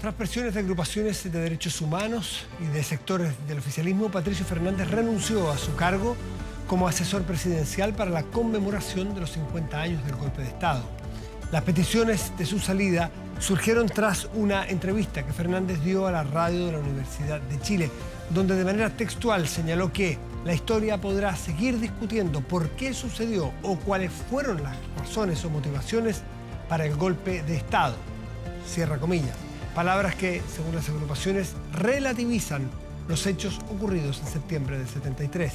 Tras presiones de agrupaciones de derechos humanos y de sectores del oficialismo, Patricio Fernández renunció a su cargo como asesor presidencial para la conmemoración de los 50 años del golpe de Estado. Las peticiones de su salida surgieron tras una entrevista que Fernández dio a la radio de la Universidad de Chile, donde de manera textual señaló que la historia podrá seguir discutiendo por qué sucedió o cuáles fueron las razones o motivaciones para el golpe de Estado. Cierra comillas. Palabras que, según las agrupaciones, relativizan los hechos ocurridos en septiembre del 73.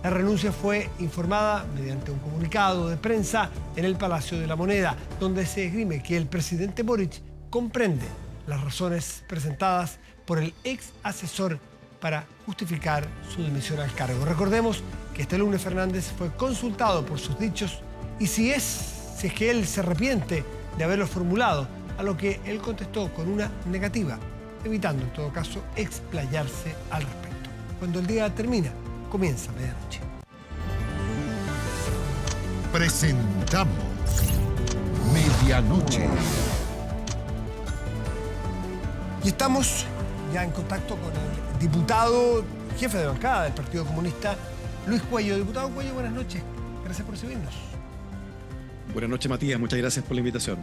La renuncia fue informada mediante un comunicado de prensa en el Palacio de la Moneda, donde se esgrime que el presidente Boric comprende las razones presentadas por el ex asesor para justificar su dimisión al cargo. Recordemos que este lunes Fernández fue consultado por sus dichos y si es que él se arrepiente de haberlos formulado, a lo que él contestó con una negativa, evitando en todo caso explayarse al respecto. Cuando el día termina, comienza medianoche. Presentamos Medianoche. Y estamos ya en contacto con el diputado, jefe de bancada del Partido Comunista, Luis Cuello. Diputado Cuello, buenas noches. Gracias por recibirnos. Buenas noches, Matías. Muchas gracias por la invitación.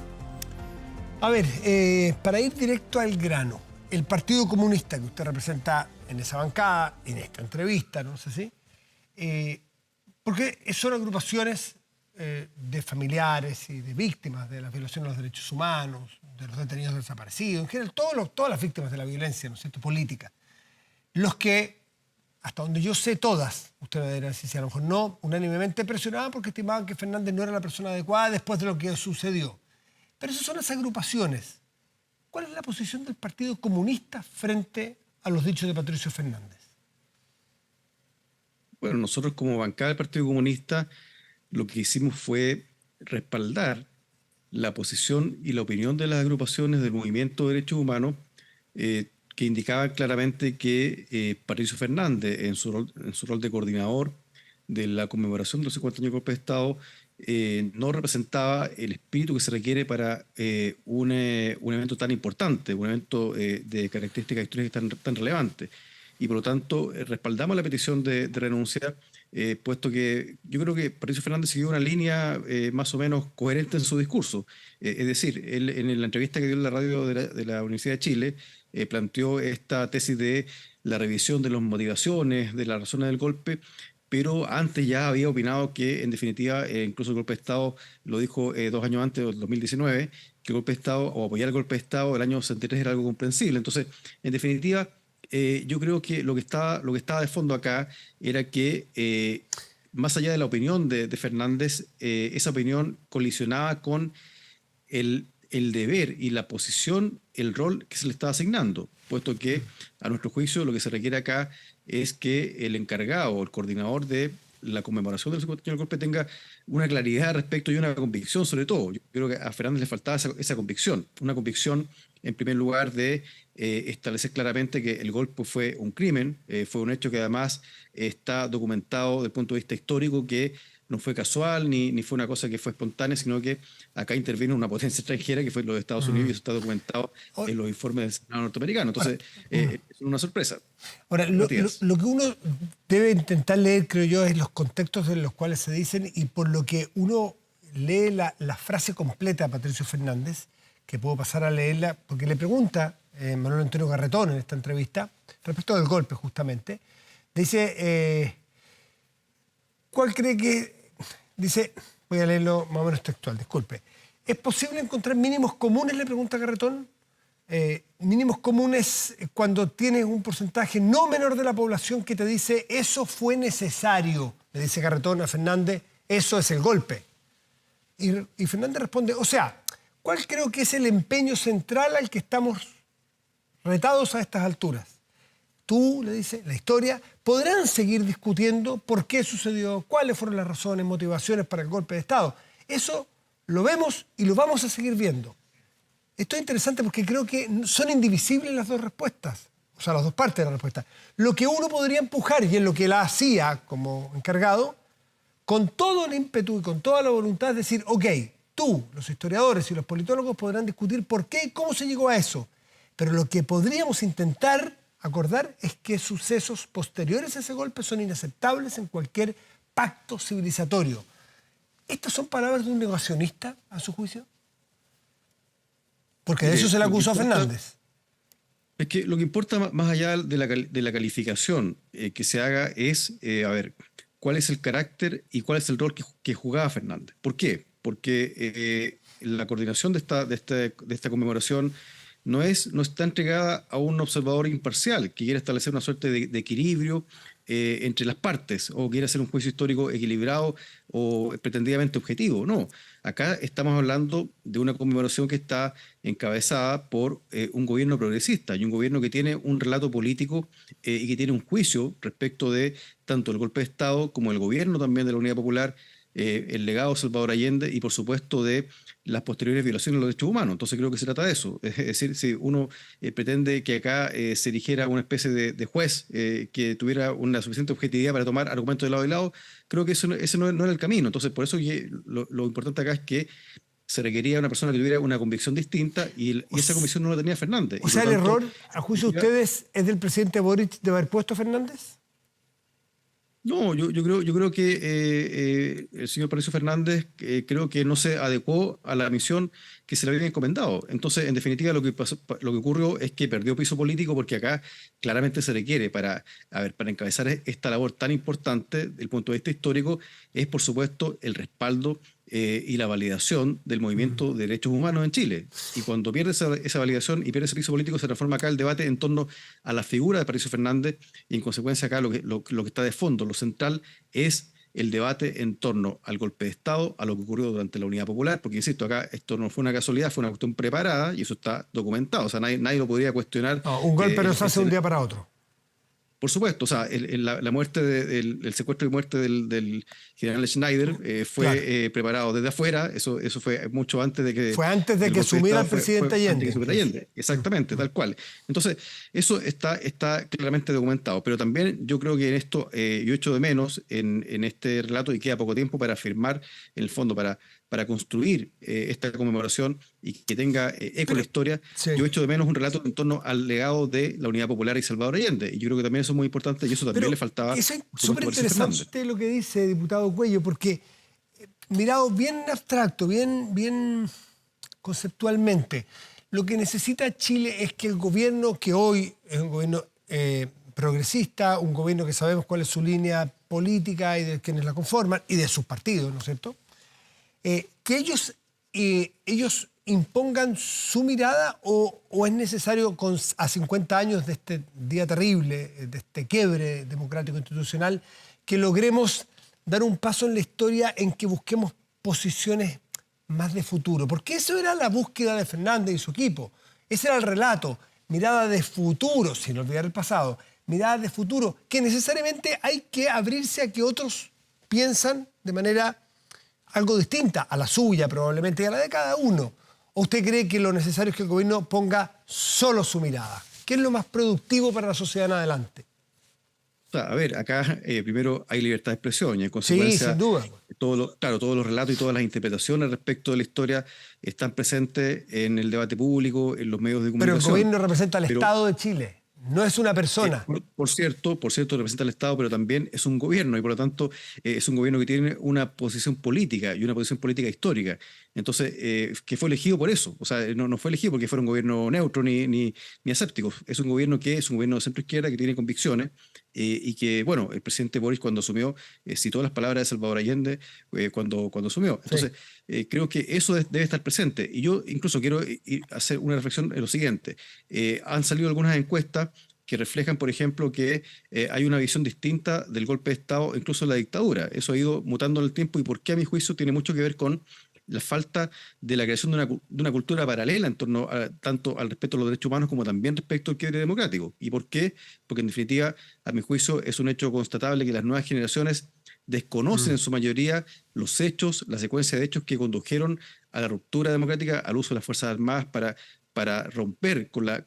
A ver, para ir directo al grano, el Partido Comunista que usted representa en esa bancada, en esta entrevista, no sé si, porque son agrupaciones de familiares y de víctimas de la violación de los derechos humanos, de los detenidos desaparecidos, en general todas las víctimas de la violencia, ¿no es cierto?, política. Los que, hasta donde yo sé, todas, usted me dirá si a lo mejor no, unánimemente presionaban porque estimaban que Fernández no era la persona adecuada después de lo que sucedió. Pero esas son las agrupaciones. ¿Cuál es la posición del Partido Comunista frente a los dichos de Patricio Fernández? Bueno, nosotros como bancada del Partido Comunista lo que hicimos fue respaldar la posición y la opinión de las agrupaciones del Movimiento de Derechos Humanos que indicaban claramente que Patricio Fernández, en su rol de coordinador de la conmemoración de los 50 años del golpe de Estado, no representaba el espíritu que se requiere para un evento tan importante, un evento de características históricas tan relevante. Y por lo tanto respaldamos la petición de renuncia, puesto que yo creo que Patricio Fernández siguió una línea más o menos coherente en su discurso. Es decir, él en la entrevista que dio en la radio de la Universidad de Chile planteó esta tesis de la revisión de las motivaciones, de las razones del golpe, pero antes ya había opinado que, en definitiva, incluso el golpe de Estado, lo dijo 2 años antes, del 2019, que el golpe de Estado, o apoyar el golpe de Estado del año 63 era algo comprensible. Entonces, en definitiva, yo creo que lo que estaba de fondo acá era que, más allá de la opinión de Fernández, esa opinión colisionaba con el deber y la posición, el rol que se le estaba asignando, puesto que, a nuestro juicio, lo que se requiere acá es que el encargado o el coordinador de la conmemoración del 50 años del golpe tenga una claridad al respecto y una convicción sobre todo. Yo creo que a Fernández le faltaba esa convicción, una convicción en primer lugar de establecer claramente que el golpe fue un crimen, fue un hecho que además está documentado desde el punto de vista histórico, que no fue casual ni fue una cosa que fue espontánea, sino que acá intervino una potencia extranjera que fue los Estados Unidos y eso está documentado en los informes del Senado norteamericano. Entonces, es una sorpresa. Ahora, lo que uno debe intentar leer, creo yo, es los contextos en los cuales se dicen y por lo que uno lee la frase completa de Patricio Fernández, que puedo pasar a leerla, porque le pregunta Manuel Antonio Garretón en esta entrevista, respecto del golpe justamente, dice, ¿cuál cree que...? Dice, voy a leerlo más o menos textual, disculpe. ¿Es posible encontrar mínimos comunes, le pregunta Garretón? Mínimos comunes cuando tienes un porcentaje no menor de la población que te dice eso fue necesario, le dice Garretón a Fernández, eso es el golpe. Y Fernández responde, o sea, ¿cuál creo que es el empeño central al que estamos retados a estas alturas? Tú, le dice, la historia, podrán seguir discutiendo por qué sucedió, cuáles fueron las razones, motivaciones para el golpe de Estado. Eso lo vemos y lo vamos a seguir viendo. Esto es interesante porque creo que son indivisibles las dos respuestas, o sea, las dos partes de la respuesta. Lo que uno podría empujar, y es lo que él hacía como encargado, con todo el ímpetu y con toda la voluntad, es decir, ok, tú, los historiadores y los politólogos podrán discutir por qué y cómo se llegó a eso. Pero lo que podríamos intentar acordar es que sucesos posteriores a ese golpe son inaceptables en cualquier pacto civilizatorio. ¿Estas son palabras de un negacionista, a su juicio? Porque de eso se le acusó a Fernández. Es que lo que importa más allá de la calificación que se haga es, a ver, cuál es el carácter y cuál es el rol que jugaba Fernández. ¿Por qué? Porque la coordinación de esta conmemoración no está entregada a un observador imparcial que quiere establecer una suerte de equilibrio entre las partes o quiere hacer un juicio histórico equilibrado o pretendidamente objetivo. No, acá estamos hablando de una conmemoración que está encabezada por un gobierno progresista y un gobierno que tiene un relato político y que tiene un juicio respecto de tanto el golpe de Estado como el gobierno también de la Unidad Popular, el legado de Salvador Allende y por supuesto de las posteriores violaciones de los derechos humanos. Entonces creo que se trata de eso. Es decir, si uno pretende que acá se eligiera una especie de juez que tuviera una suficiente objetividad para tomar argumentos de lado y lado, creo que ese no era el camino. Entonces por eso lo importante acá es que se requería una persona que tuviera una convicción distinta y esa convicción no la tenía Fernández. O sea, el error, a juicio de ustedes, es del presidente Boric de haber puesto a Fernández. No, yo creo que el señor Patricio Fernández creo que no se adecuó a la misión que se le había encomendado. Entonces, en definitiva, lo que ocurrió es que perdió piso político porque acá claramente se requiere para encabezar esta labor tan importante desde el punto de vista histórico, es por supuesto el respaldo y la validación del movimiento de derechos humanos en Chile. Y cuando pierde esa validación y pierde ese piso político, se transforma acá el debate en torno a la figura de Patricio Fernández y en consecuencia acá lo que está de fondo, lo central es el debate en torno al golpe de Estado, a lo que ocurrió durante la Unidad Popular, porque insisto, acá esto no fue una casualidad, fue una cuestión preparada y eso está documentado, o sea, nadie lo podría cuestionar. No, un golpe no se hace un día para otro. Por supuesto, o sea, la muerte el secuestro y muerte del general Schneider fue claro, preparado desde afuera, eso fue mucho antes de que... Fue antes de que asumiera el presidente Allende. Exactamente, tal cual. Entonces, eso está claramente documentado, pero también yo creo que en esto yo echo de menos en este relato, y queda poco tiempo para firmar, en el fondo, para construir esta conmemoración y que tenga eco en la historia, sí. Yo echo de menos un relato en torno al legado de la Unidad Popular y Salvador Allende. Y yo creo que también eso es muy importante y eso también pero le faltaba. Eso es súper interesante lo que dice diputado Cuello, porque mirado bien abstracto, bien conceptualmente, lo que necesita Chile es que el gobierno, que hoy es un gobierno progresista, un gobierno que sabemos cuál es su línea política y de quienes la conforman y de sus partidos, ¿no es cierto?, que ellos impongan su mirada o es necesario a 50 años de este día terrible, de este quiebre democrático institucional, que logremos dar un paso en la historia en que busquemos posiciones más de futuro. Porque eso era la búsqueda de Fernández y su equipo. Ese era el relato, mirada de futuro, sin olvidar el pasado, mirada de futuro, que necesariamente hay que abrirse a que otros piensan de manera algo distinta a la suya probablemente y a la de cada uno. ¿O usted cree que lo necesario es que el gobierno ponga solo su mirada? ¿Qué es lo más productivo para la sociedad en adelante? A ver, acá primero hay libertad de expresión y en consecuencia, sí, sin duda. Todos los relatos y todas las interpretaciones respecto de la historia están presentes en el debate público, en los medios de comunicación. Pero el gobierno representa al Estado de Chile. No es una persona. Por cierto, representa al Estado, pero también es un gobierno y por lo tanto es un gobierno que tiene una posición política y una posición política histórica. Entonces, que fue elegido por eso. O sea, no fue elegido porque fuera un gobierno neutro ni aséptico. Es un gobierno que es un gobierno de centro-izquierda que tiene convicciones y que, bueno, el presidente Boris cuando asumió citó las palabras de Salvador Allende cuando asumió. Entonces, creo que eso debe estar presente. Y yo incluso quiero hacer una reflexión en lo siguiente. Han salido algunas encuestas que reflejan, por ejemplo, que hay una visión distinta del golpe de Estado, incluso en la dictadura. Eso ha ido mutando en el tiempo y por qué, a mi juicio, tiene mucho que ver con la falta de la creación de una cultura paralela en torno tanto al respeto a los derechos humanos como también respecto al quiebre democrático. ¿Y por qué? Porque en definitiva, a mi juicio, es un hecho constatable que las nuevas generaciones desconocen en su mayoría los hechos, la secuencia de hechos que condujeron a la ruptura democrática, al uso de las Fuerzas Armadas para romper con la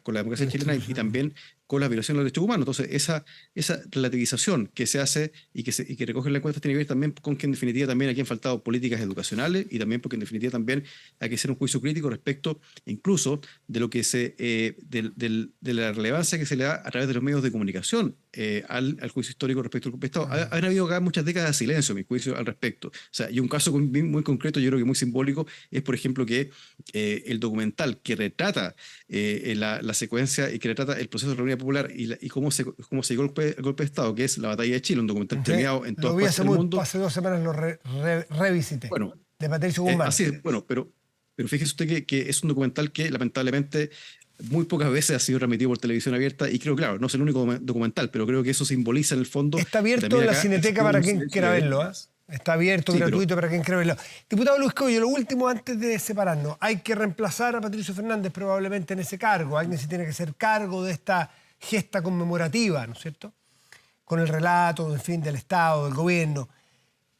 democracia chilena y también con las violaciones de los derechos humanos. Entonces, esa relativización que se hace y que recoge la encuesta tiene que ver también con que en definitiva también aquí han faltado políticas educacionales y también porque en definitiva también hay que hacer un juicio crítico respecto incluso de lo que de la relevancia que se le da a través de los medios de comunicación al juicio histórico respecto al golpe de Estado. Han habido acá muchas décadas de silencio, a mi juicio, al respecto. O sea, y un caso muy concreto, yo creo que muy simbólico, es por ejemplo que el documental que retrata la secuencia y que retrata el proceso de la Reunión Popular y cómo se llegó al golpe de Estado, que es La Batalla de Chile, un documental premiado en todas partes del mundo. Hace 2 semanas lo revisité. Bueno, de Patricio Guzmán. así es, bueno, pero fíjese usted que es un documental que lamentablemente muy pocas veces ha sido transmitido por televisión abierta y creo, claro, no es el único documental, pero creo que eso simboliza en el fondo. Está abierto en la Cineteca para quien quiera verlo, ¿eh? Está abierto, sí, gratuito para quien quiera verlo. Diputado Luis Coello, lo último antes de separarnos. Hay que reemplazar a Patricio Fernández probablemente en ese cargo. Alguien se tiene que hacer cargo de esta gesta conmemorativa, ¿no es cierto? Con el relato, en fin, del Estado, del gobierno.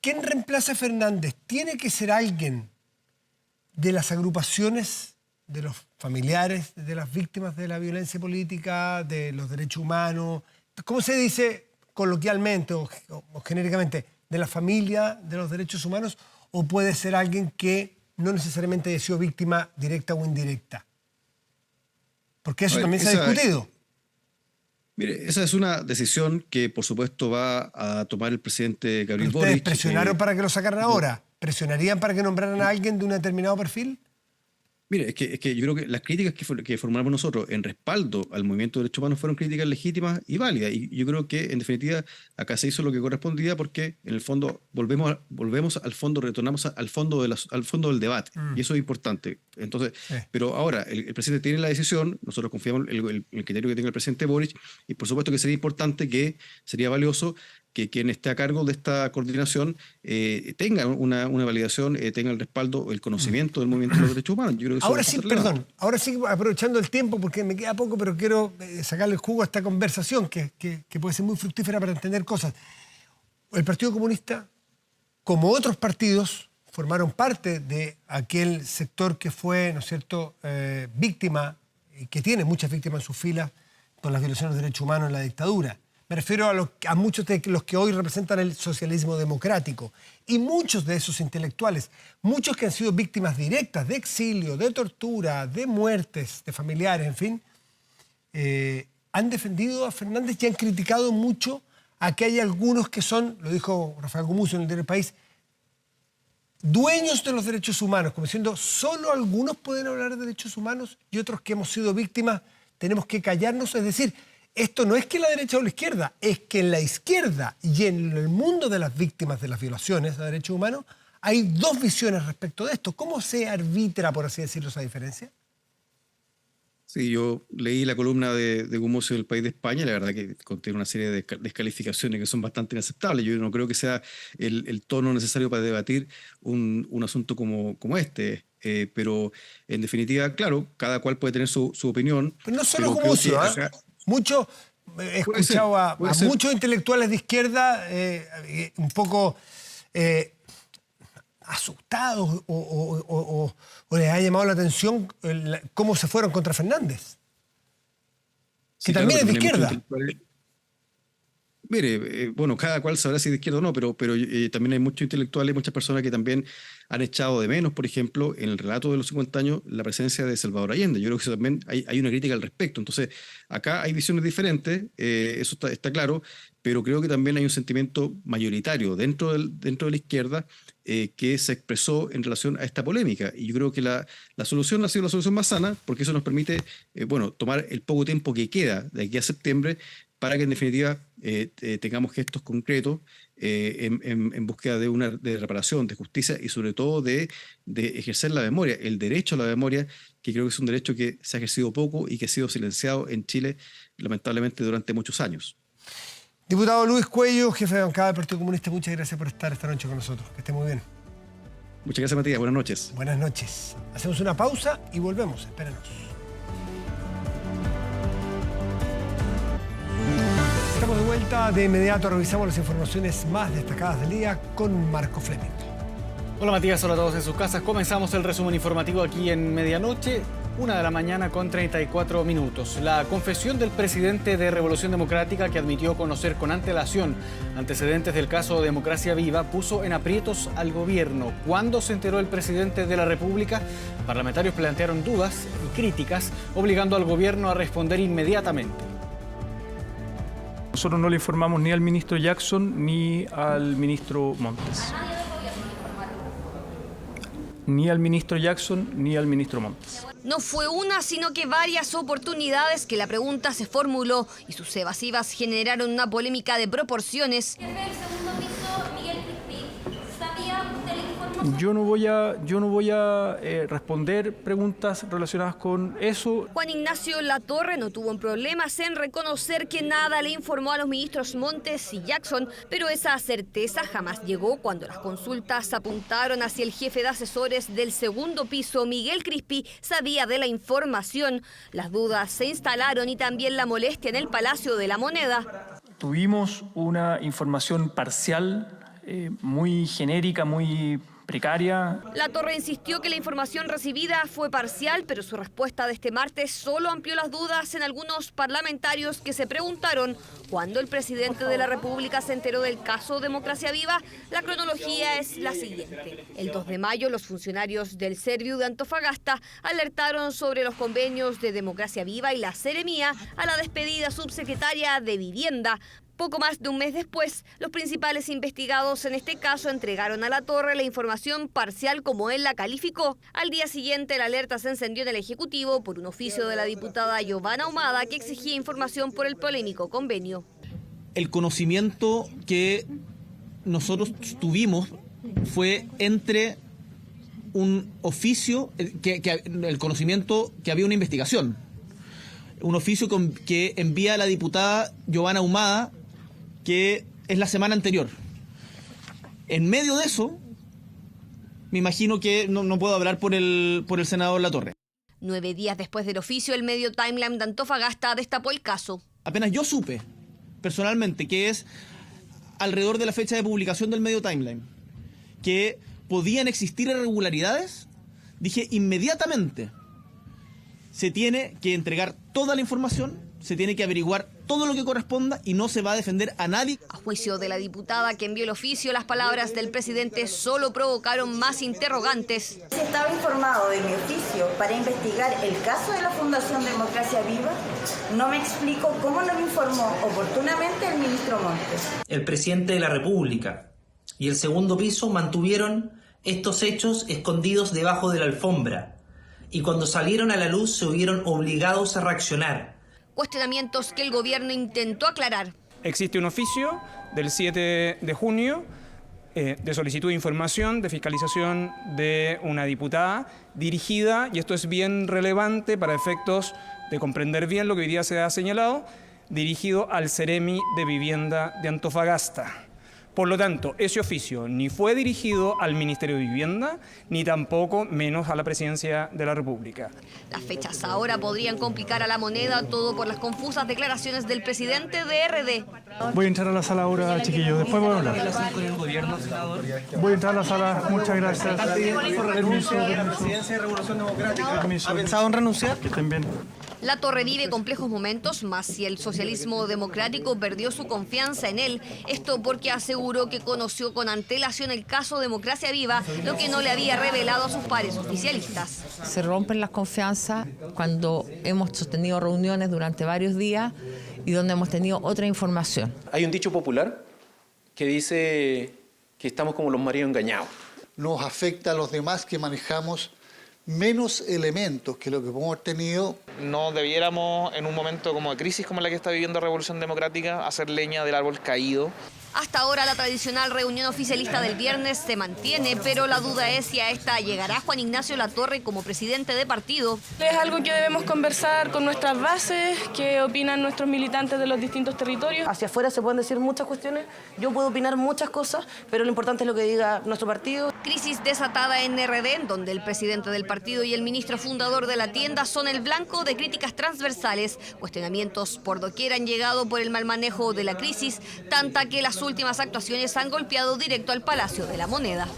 ¿Quién reemplaza a Fernández? ¿Tiene que ser alguien de las agrupaciones de los familiares de las víctimas de la violencia política, de los derechos humanos? ¿Cómo se dice coloquialmente o genéricamente? ¿De la familia de los derechos humanos? ¿O puede ser alguien que no necesariamente haya sido víctima directa o indirecta? Porque eso también se ha discutido. Mire, esa es una decisión que, por supuesto, va a tomar el presidente Gabriel Boric. ¿Ustedes presionaron para que lo sacaran ahora? ¿Presionarían para que nombraran a alguien de un determinado perfil? Mire, es que yo creo que las críticas que formulamos nosotros en respaldo al movimiento de derechos humanos fueron críticas legítimas y válidas. Y yo creo que, en definitiva, acá se hizo lo que correspondía porque, en el fondo, volvemos al fondo, retornamos al fondo, al fondo del debate. Y eso es importante. Entonces, pero ahora, el presidente tiene la decisión, nosotros confiamos en el criterio que tenga el presidente Boric, y por supuesto que sería importante, sería valioso que quien esté a cargo de esta coordinación tenga una validación, tenga el respaldo, el conocimiento del movimiento de los derechos humanos. Yo creo que ahora sí, perdón, ahora sí, aprovechando el tiempo, porque me queda poco, pero quiero sacarle el jugo a esta conversación que puede ser muy fructífera para entender cosas. El Partido Comunista, como otros partidos, formaron parte de aquel sector que fue, ¿no es cierto?, víctima, y que tiene muchas víctimas en sus filas con las violaciones de derechos humanos en la dictadura. Me refiero a muchos de los que hoy representan el socialismo democrático. Y muchos de esos intelectuales, muchos que han sido víctimas directas de exilio, de tortura, de muertes, de familiares, en fin, han defendido a Fernández y han criticado mucho a que hay algunos que son, lo dijo Rafael Gumucio en el diario El País, dueños de los derechos humanos, como diciendo, solo algunos pueden hablar de derechos humanos y otros que hemos sido víctimas tenemos que callarnos. Es decir, esto no es que la derecha o la izquierda, es que en la izquierda y en el mundo de las víctimas de las violaciones de derechos humanos hay dos visiones respecto de esto. ¿Cómo se arbitra, por así decirlo, esa diferencia? Sí, yo leí la columna de Gumucio del País de España, la verdad que contiene una serie de descalificaciones que son bastante inaceptables. Yo no creo que sea el tono necesario para debatir un asunto como este. Pero en definitiva, claro, cada cual puede tener su opinión. Pero no solo Gumucio, mucho, he escuchado a muchos intelectuales de izquierda un poco asustados o les ha llamado la atención cómo se fueron contra Fernández. Sí, que claro, también es de izquierda. Mire, bueno, cada cual sabrá si es de izquierda o no, pero también hay muchos intelectuales, muchas personas que también han echado de menos, por ejemplo, en el relato de los 50 años, la presencia de Salvador Allende. Yo creo que eso también hay una crítica al respecto. Entonces, acá hay visiones diferentes, eso está claro, pero creo que también hay un sentimiento mayoritario dentro de la izquierda que se expresó en relación a esta polémica. Y yo creo que la solución ha sido la solución más sana, porque eso nos permite, tomar el poco tiempo que queda de aquí a septiembre para que en definitiva tengamos gestos concretos en búsqueda de reparación, de justicia y sobre todo de ejercer la memoria, el derecho a la memoria, que creo que es un derecho que se ha ejercido poco y que ha sido silenciado en Chile lamentablemente durante muchos años. Diputado Luis Coello, jefe de bancada del Partido Comunista, muchas gracias por estar esta noche con nosotros. Que esté muy bien. Muchas gracias, Matías. Buenas noches. Buenas noches. Hacemos una pausa y volvemos. Espérenos. Estamos de vuelta. De inmediato revisamos las informaciones más destacadas del día con Marco Fleming. Hola Matías, hola a todos en sus casas. Comenzamos el resumen informativo aquí en Medianoche. 1:34 a.m. La confesión del presidente de Revolución Democrática, que admitió conocer con antelación antecedentes del caso Democracia Viva, puso en aprietos al gobierno. ¿Cuándo se enteró el presidente de la República? Parlamentarios plantearon dudas y críticas, obligando al gobierno a responder inmediatamente. Nosotros no le informamos ni al ministro Jackson ni al ministro Montes. Ni al ministro Jackson ni al ministro Montes. No fue una, sino que varias oportunidades que la pregunta se formuló y sus evasivas generaron una polémica de proporciones. Yo no voy a responder preguntas relacionadas con eso. Juan Ignacio Latorre no tuvo problemas en reconocer que nada le informó a los ministros Montes y Jackson, pero esa certeza jamás llegó cuando las consultas apuntaron hacia el jefe de asesores del segundo piso, Miguel Crispi, sabía de la información. Las dudas se instalaron y también la molestia en el Palacio de la Moneda. Tuvimos una información parcial, muy genérica, muy precaria. Latorre insistió que la información recibida fue parcial, pero su respuesta de este martes solo amplió las dudas en algunos parlamentarios que se preguntaron cuándo el presidente de la República se enteró del caso Democracia Viva. La cronología es la siguiente. El 2 de mayo, los funcionarios del Serviu de Antofagasta alertaron sobre los convenios de Democracia Viva y la Seremía a la despedida subsecretaria de Vivienda. Poco más de un mes después, los principales investigados en este caso entregaron a Latorre la información parcial como él la calificó. Al día siguiente, la alerta se encendió en el Ejecutivo por un oficio de la diputada Giovanna Ahumada que exigía información por el polémico convenio. El conocimiento que nosotros tuvimos fue entre un oficio, el conocimiento que había una investigación. Un oficio que envía la diputada Giovanna Ahumada, que es la semana anterior. En medio de eso, me imagino que no puedo hablar por el senador Latorre. 9 días después del oficio, el medio Timeline de Antofagasta destapó el caso. Apenas yo supe, personalmente, que es alrededor de la fecha de publicación del medio Timeline, que podían existir irregularidades, dije inmediatamente, se tiene que entregar toda la información, se tiene que averiguar todo lo que corresponda y no se va a defender a nadie. A juicio de la diputada que envió el oficio, las palabras del presidente solo provocaron más interrogantes. Si estaba informado de mi oficio para investigar el caso de la Fundación Democracia Viva, no me explico cómo no me informó oportunamente el ministro Montes. El presidente de la República y el segundo piso mantuvieron estos hechos escondidos debajo de la alfombra y cuando salieron a la luz se vieron obligados a reaccionar. Cuestionamientos que el gobierno intentó aclarar. Existe un oficio del 7 de junio de solicitud de información, de fiscalización de una diputada dirigida, y esto es bien relevante para efectos de comprender bien lo que hoy día se ha señalado, dirigido al Seremi de Vivienda de Antofagasta. Por lo tanto, ese oficio ni fue dirigido al Ministerio de Vivienda, ni tampoco menos a la Presidencia de la República. Las fechas ahora podrían complicar a la Moneda, todo por las confusas declaraciones del presidente de RD. Voy a entrar a la sala ahora, chiquillos, después voy a hablar. Voy a entrar a la sala, muchas gracias. Permiso. ¿Ha pensado en renunciar? Que estén bien. Latorre vive complejos momentos, más si el socialismo democrático perdió su confianza en él. Esto porque aseguró que conoció con antelación el caso Democracia Viva, lo que no le había revelado a sus pares oficialistas. Se rompen las confianzas cuando hemos sostenido reuniones durante varios días y donde hemos tenido otra información. Hay un dicho popular que dice que estamos como los maridos engañados. Nos afecta a los demás que manejamos menos elementos que lo que hemos tenido. No debiéramos, en un momento como de crisis como la que está viviendo Revolución Democrática, hacer leña del árbol caído. Hasta ahora la tradicional reunión oficialista del viernes se mantiene, pero la duda es si a esta llegará Juan Ignacio Latorre como presidente de partido. Es algo que debemos conversar con nuestras bases, qué opinan nuestros militantes de los distintos territorios. Hacia afuera se pueden decir muchas cuestiones, yo puedo opinar muchas cosas, pero lo importante es lo que diga nuestro partido. Crisis desatada en RD, donde el presidente del partido y el ministro fundador de la tienda son el blanco de críticas transversales. Cuestionamientos por doquier han llegado por el mal manejo de la crisis, tanta que las últimas actuaciones han golpeado directo al Palacio de la Moneda.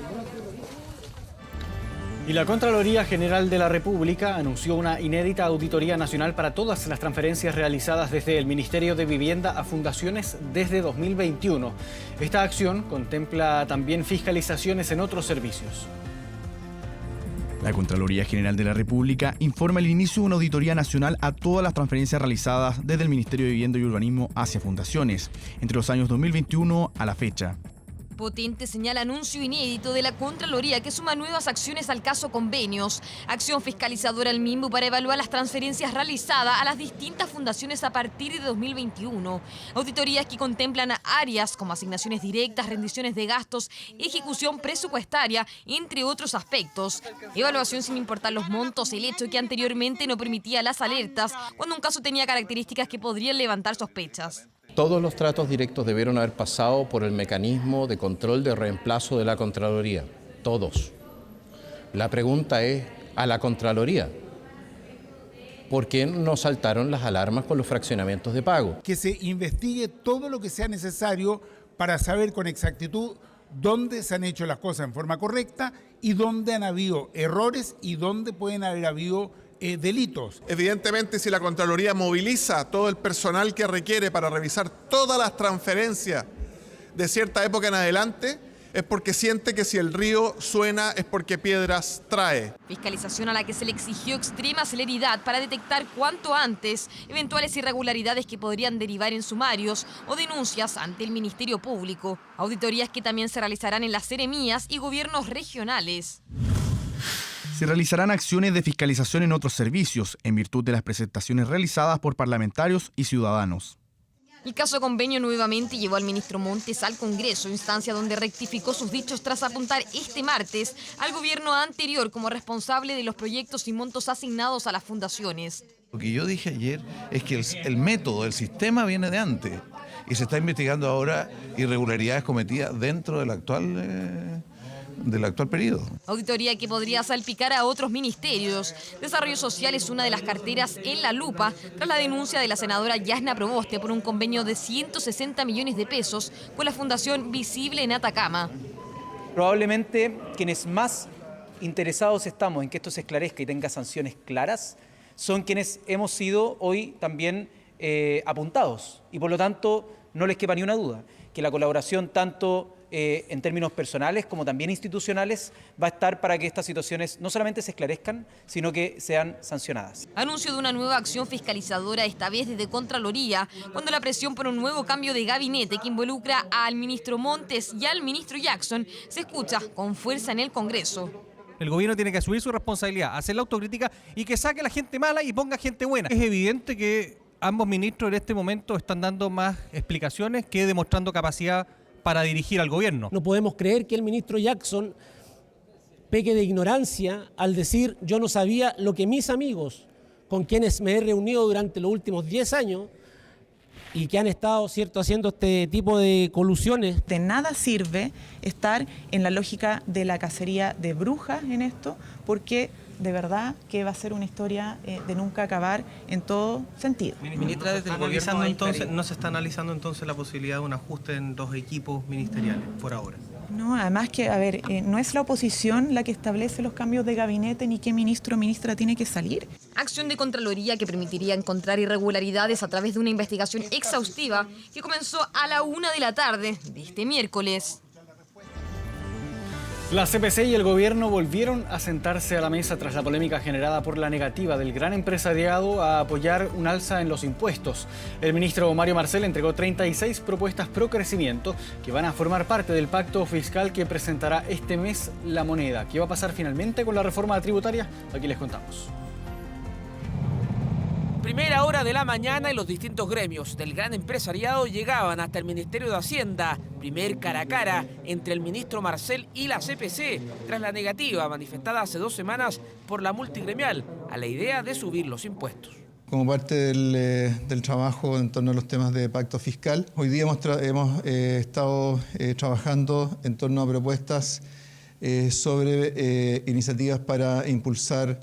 Y la Contraloría General de la República anunció una inédita auditoría nacional para todas las transferencias realizadas desde el Ministerio de Vivienda a fundaciones desde 2021. Esta acción contempla también fiscalizaciones en otros servicios. La Contraloría General de la República informa el inicio de una auditoría nacional a todas las transferencias realizadas desde el Ministerio de Vivienda y Urbanismo hacia fundaciones, entre los años 2021 a la fecha. Potente señala anuncio inédito de la Contraloría que suma nuevas acciones al caso Convenios. Acción fiscalizadora al MIMBU para evaluar las transferencias realizadas a las distintas fundaciones a partir de 2021. Auditorías que contemplan áreas como asignaciones directas, rendiciones de gastos, ejecución presupuestaria, entre otros aspectos. Evaluación sin importar los montos, el hecho que anteriormente no permitía las alertas cuando un caso tenía características que podrían levantar sospechas. Todos los tratos directos debieron haber pasado por el mecanismo de control de reemplazo de la Contraloría. Todos. La pregunta es a la Contraloría. ¿Por qué no saltaron las alarmas con los fraccionamientos de pago? Que se investigue todo lo que sea necesario para saber con exactitud dónde se han hecho las cosas en forma correcta y dónde han habido errores y dónde pueden haber habido delitos. Evidentemente, si la Contraloría moviliza todo el personal que requiere para revisar todas las transferencias de cierta época en adelante, es porque siente que si el río suena es porque piedras trae. Fiscalización a la que se le exigió extrema celeridad para detectar cuanto antes eventuales irregularidades que podrían derivar en sumarios o denuncias ante el Ministerio Público. Auditorías que también se realizarán en las seremías y gobiernos regionales. Se realizarán acciones de fiscalización en otros servicios, en virtud de las presentaciones realizadas por parlamentarios y ciudadanos. El caso Convenio nuevamente llevó al ministro Montes al Congreso, instancia donde rectificó sus dichos tras apuntar este martes al gobierno anterior como responsable de los proyectos y montos asignados a las fundaciones. Lo que yo dije ayer es que el método, el sistema viene de antes y se está investigando ahora irregularidades cometidas dentro del actual periodo. Auditoría que podría salpicar a otros ministerios. Desarrollo Social es una de las carteras en la lupa tras la denuncia de la senadora Yasna Proboste por un convenio de 160 millones de pesos con la Fundación Visible en Atacama. Probablemente quienes más interesados estamos en que esto se esclarezca y tenga sanciones claras son quienes hemos sido hoy también apuntados y por lo tanto no les quepa ni una duda que la colaboración tanto en términos personales como también institucionales va a estar para que estas situaciones no solamente se esclarezcan, sino que sean sancionadas. Anuncio de una nueva acción fiscalizadora, esta vez desde Contraloría, cuando la presión por un nuevo cambio de gabinete que involucra al ministro Montes y al ministro Jackson se escucha con fuerza en el Congreso. El gobierno tiene que asumir su responsabilidad, hacer la autocrítica y que saque a la gente mala y ponga gente buena. Es evidente que ambos ministros en este momento están dando más explicaciones que demostrando capacidad para dirigir al gobierno. No podemos creer que el ministro Jackson peque de ignorancia al decir yo no sabía lo que mis amigos con quienes me he reunido durante los últimos 10 años y que han estado, ¿cierto?, haciendo este tipo de colusiones. De nada sirve estar en la lógica de la cacería de brujas en esto, porque de verdad que va a ser una historia de nunca acabar en todo sentido. Ministra, desde el gobierno entonces, ¿no se está analizando entonces la posibilidad de un ajuste en los equipos ministeriales por ahora? No, además que, a ver, no es la oposición la que establece los cambios de gabinete ni qué ministro o ministra tiene que salir. Acción de Contraloría que permitiría encontrar irregularidades a través de una investigación exhaustiva que comenzó a la 1 de la tarde de este miércoles. La CPC y el gobierno volvieron a sentarse a la mesa tras la polémica generada por la negativa del gran empresariado a apoyar un alza en los impuestos. El ministro Mario Marcel entregó 36 propuestas pro crecimiento que van a formar parte del pacto fiscal que presentará este mes la moneda. ¿Qué va a pasar finalmente con la reforma tributaria? Aquí les contamos. Primera hora de la mañana y los distintos gremios del gran empresariado llegaban hasta el Ministerio de Hacienda. Primer cara a cara entre el ministro Marcel y la CPC, tras la negativa manifestada hace 2 semanas por la multigremial a la idea de subir los impuestos. Como parte del trabajo en torno a los temas de pacto fiscal, hoy día hemos estado trabajando en torno a propuestas sobre iniciativas para impulsar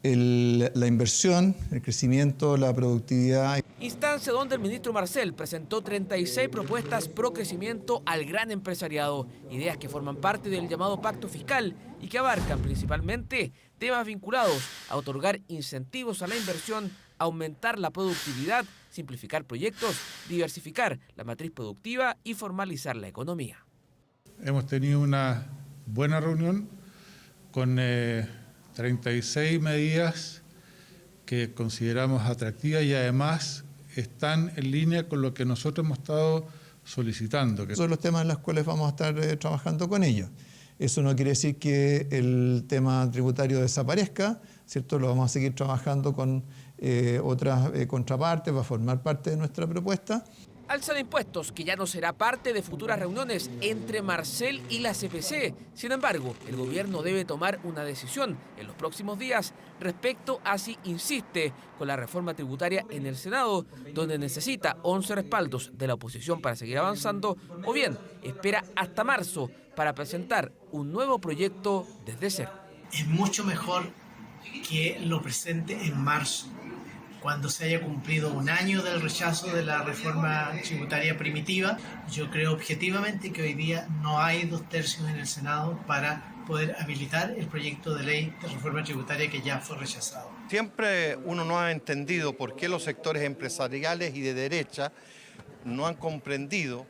la inversión, el crecimiento, la productividad. Instancia donde el ministro Marcel presentó 36 propuestas pro crecimiento al gran empresariado, ideas que forman parte del llamado pacto fiscal y que abarcan principalmente temas vinculados a otorgar incentivos a la inversión, aumentar la productividad, simplificar proyectos, diversificar la matriz productiva y formalizar la economía. Hemos tenido una buena reunión con 36 medidas que consideramos atractivas y además están en línea con lo que nosotros hemos estado solicitando. Son los temas en los cuales vamos a estar trabajando con ellos. Eso no quiere decir que el tema tributario desaparezca, ¿cierto? Lo vamos a seguir trabajando con otras contrapartes, va a formar parte de nuestra propuesta. Alza de impuestos que ya no será parte de futuras reuniones entre Marcel y la CPC. Sin embargo, el gobierno debe tomar una decisión en los próximos días respecto a si insiste con la reforma tributaria en el Senado, donde necesita 11 respaldos de la oposición para seguir avanzando, o bien espera hasta marzo para presentar un nuevo proyecto desde cero. Es mucho mejor que lo presente en marzo, cuando se haya cumplido un año del rechazo de la reforma tributaria primitiva. Yo creo objetivamente que hoy día no hay 2/3 en el Senado para poder habilitar el proyecto de ley de reforma tributaria que ya fue rechazado. Siempre uno no ha entendido por qué los sectores empresariales y de derecha no han comprendido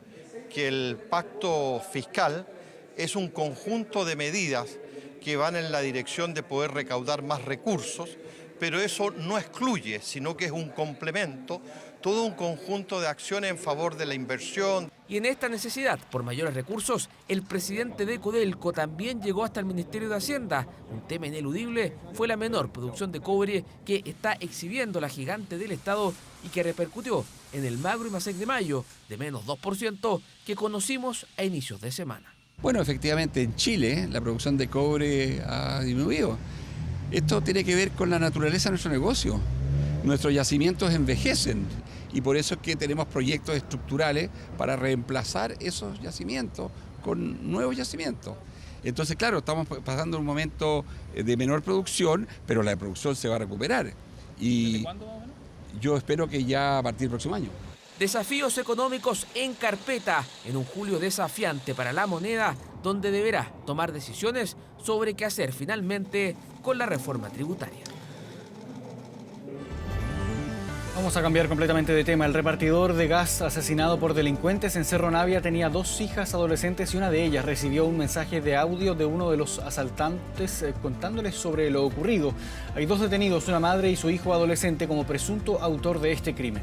que el pacto fiscal es un conjunto de medidas que van en la dirección de poder recaudar más recursos, pero eso no excluye, sino que es un complemento, todo un conjunto de acciones en favor de la inversión. Y en esta necesidad por mayores recursos, el presidente de Codelco también llegó hasta el Ministerio de Hacienda. Un tema ineludible fue la menor producción de cobre que está exhibiendo la gigante del Estado y que repercutió en el magro IMASEC de mayo de menos 2% que conocimos a inicios de semana. Bueno, efectivamente en Chile la producción de cobre ha disminuido. Esto tiene que ver con la naturaleza de nuestro negocio. Nuestros yacimientos envejecen y por eso es que tenemos proyectos estructurales para reemplazar esos yacimientos con nuevos yacimientos. Entonces, claro, estamos pasando un momento de menor producción, pero la producción se va a recuperar. Y ¿desde cuándo más o menos? Yo espero que ya a partir del próximo año. Desafíos económicos en carpeta en un julio desafiante para la moneda, donde deberá tomar decisiones sobre qué hacer finalmente con la reforma tributaria. Vamos a cambiar completamente de tema. El repartidor de gas asesinado por delincuentes en Cerro Navia tenía 2 hijas adolescentes y una de ellas recibió un mensaje de audio de uno de los asaltantes contándoles sobre lo ocurrido. Hay 2 detenidos, una madre y su hijo adolescente, como presunto autor de este crimen.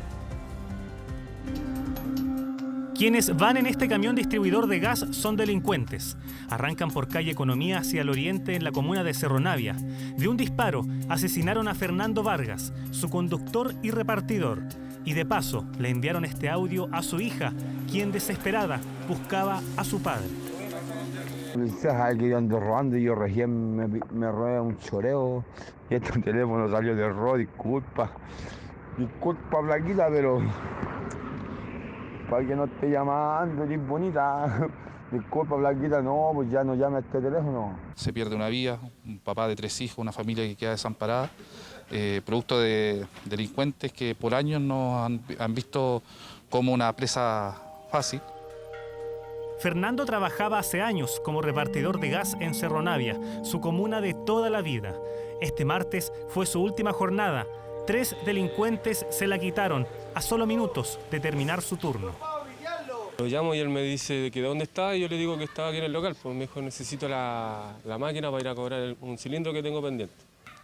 Quienes van en este camión distribuidor de gas son delincuentes. Arrancan por calle Economía hacia el oriente en la comuna de Cerro Navia. De un disparo asesinaron a Fernando Vargas, su conductor y repartidor. Y de paso le enviaron este audio a su hija, quien desesperada buscaba a su padre. Policías aquí yo ando robando y yo recién me robé un choreo y este teléfono salió de error, disculpa. Disculpa, Blanquita, pero para que no esté llamando, es bonita. Disculpa, Blanquita, no, pues ya no llame a este teléfono. Se pierde una vida, un papá de 3 hijos, una familia que queda desamparada, producto de delincuentes que por años nos han visto como una presa fácil. Fernando trabajaba hace años como repartidor de gas en Cerro Navia, su comuna de toda la vida. Este martes fue su última jornada. 3 delincuentes se la quitaron a solo minutos de terminar su turno. Lo llamo y él me dice que dónde está y yo le digo que estaba aquí en el local. Pues me dijo, necesito la máquina para ir a cobrar un cilindro que tengo pendiente.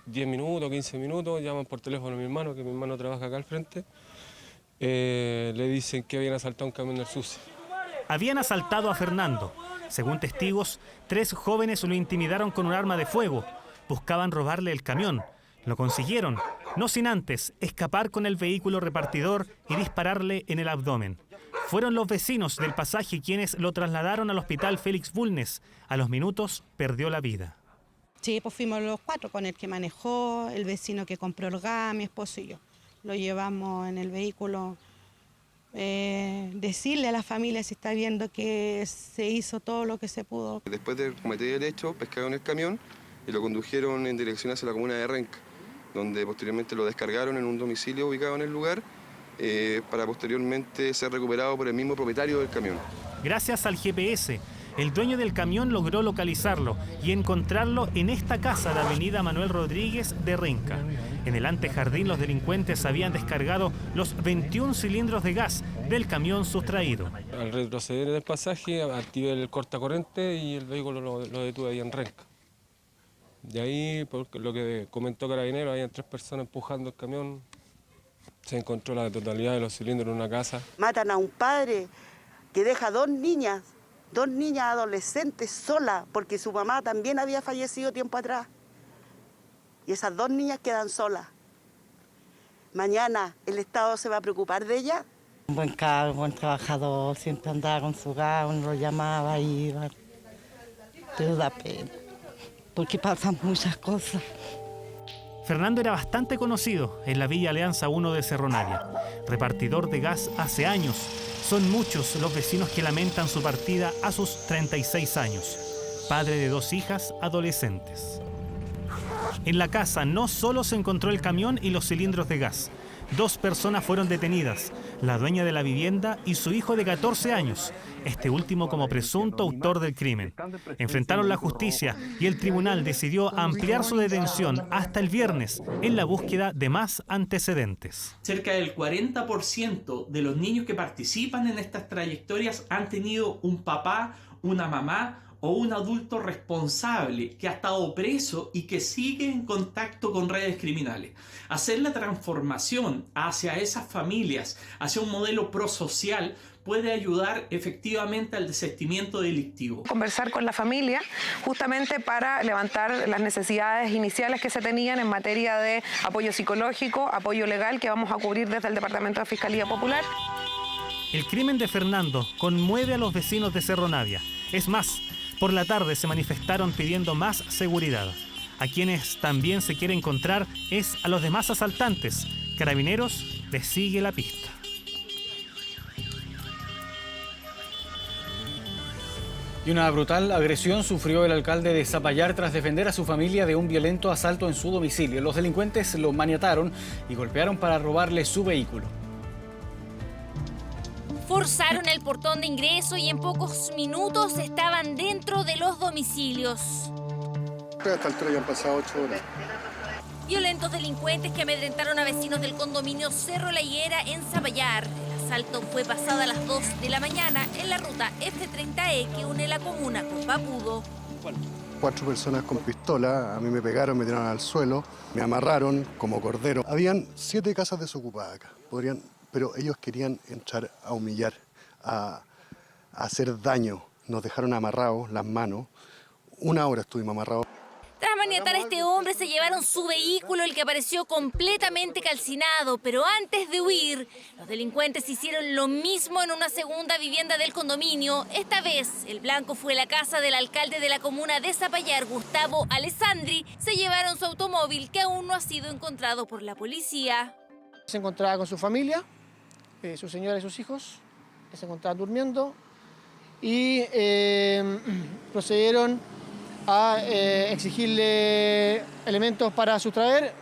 10 minutos, 15 minutos, llaman por teléfono a mi hermano, que mi hermano trabaja acá al frente. Le dicen que habían asaltado un camión del SUSE. Habían asaltado a Fernando. Según testigos, 3 jóvenes lo intimidaron con un arma de fuego. Buscaban robarle el camión. Lo consiguieron, no sin antes escapar con el vehículo repartidor y dispararle en el abdomen. Fueron los vecinos del pasaje quienes lo trasladaron al hospital Félix Bulnes. A los minutos perdió la vida. Sí, pues fuimos los 4, con el que manejó, el vecino que compró el gas, mi esposo y yo. Lo llevamos en el vehículo. Decirle a la familia si está viendo que se hizo todo lo que se pudo. Después de cometer el hecho, pescaron el camión y lo condujeron en dirección hacia la comuna de Renca, donde posteriormente lo descargaron en un domicilio ubicado en el lugar para posteriormente ser recuperado por el mismo propietario del camión. Gracias al GPS, el dueño del camión logró localizarlo y encontrarlo en esta casa de Avenida Manuel Rodríguez de Renca. En el antejardín los delincuentes habían descargado los 21 cilindros de gas del camión sustraído. Al retroceder en el pasaje, activé el cortacorriente y el vehículo lo detuve ahí en Renca. Y ahí, por lo que comentó Carabineros, habían 3 personas empujando el camión. Se encontró la totalidad de los cilindros en una casa. Matan a un padre que deja 2 niñas adolescentes solas, porque su mamá también había fallecido tiempo atrás. Y esas 2 niñas quedan solas. Mañana, ¿el Estado se va a preocupar de ellas? Un buen cabro, un buen trabajador, siempre andaba con su gas, uno lo llamaba, iba. Pero da pena, porque pasan muchas cosas. Fernando era bastante conocido en la Villa Alianza 1 de Cerro Navia, repartidor de gas hace años. Son muchos los vecinos que lamentan su partida a sus 36 años, padre de 2 hijas adolescentes. En la casa no solo se encontró el camión y los cilindros de gas. 2 personas fueron detenidas, la dueña de la vivienda y su hijo de 14 años, este último como presunto autor del crimen. Enfrentaron la justicia y el tribunal decidió ampliar su detención hasta el viernes en la búsqueda de más antecedentes. Cerca del 40% de los niños que participan en estas trayectorias han tenido un papá, una mamá o un adulto responsable que ha estado preso y que sigue en contacto con redes criminales. Hacer la transformación hacia esas familias, hacia un modelo prosocial, puede ayudar efectivamente al desistimiento delictivo. Conversar con la familia justamente para levantar las necesidades iniciales que se tenían en materia de apoyo psicológico, apoyo legal que vamos a cubrir desde el Departamento de Fiscalía Popular. El crimen de Fernando conmueve a los vecinos de Cerro Navia. Es más, por la tarde se manifestaron pidiendo más seguridad. A quienes también se quiere encontrar es a los demás asaltantes. Carabineros les sigue la pista. Y una brutal agresión sufrió el alcalde de Zapallar tras defender a su familia de un violento asalto en su domicilio. Los delincuentes lo maniataron y golpearon para robarle su vehículo. Forzaron el portón de ingreso y en pocos minutos estaban dentro de los domicilios. A esta altura ya han pasado 8 horas. Violentos delincuentes que amedrentaron a vecinos del condominio Cerro La Higuera en Zapallar. El asalto fue pasada a las 2 de la mañana en la ruta F30E que une la comuna con Papudo. 4 personas con pistola, a mí me pegaron, me tiraron al suelo, me amarraron como cordero. Habían 7 casas desocupadas acá, pero ellos querían entrar a humillar, a hacer daño. Nos dejaron amarrados las manos, 1 hora estuvimos amarrados. Tras maniatar a este hombre se llevaron su vehículo, el que apareció completamente calcinado, pero antes de huir, los delincuentes hicieron lo mismo en una segunda vivienda del condominio. Esta vez, el blanco fue la casa del alcalde de la comuna de Zapallar, Gustavo Alessandri. Se llevaron su automóvil, que aún no ha sido encontrado por la policía. Se encontraba con su familia, su señora y sus hijos, que se encontraban durmiendo, y procedieron a exigirle elementos para sustraer,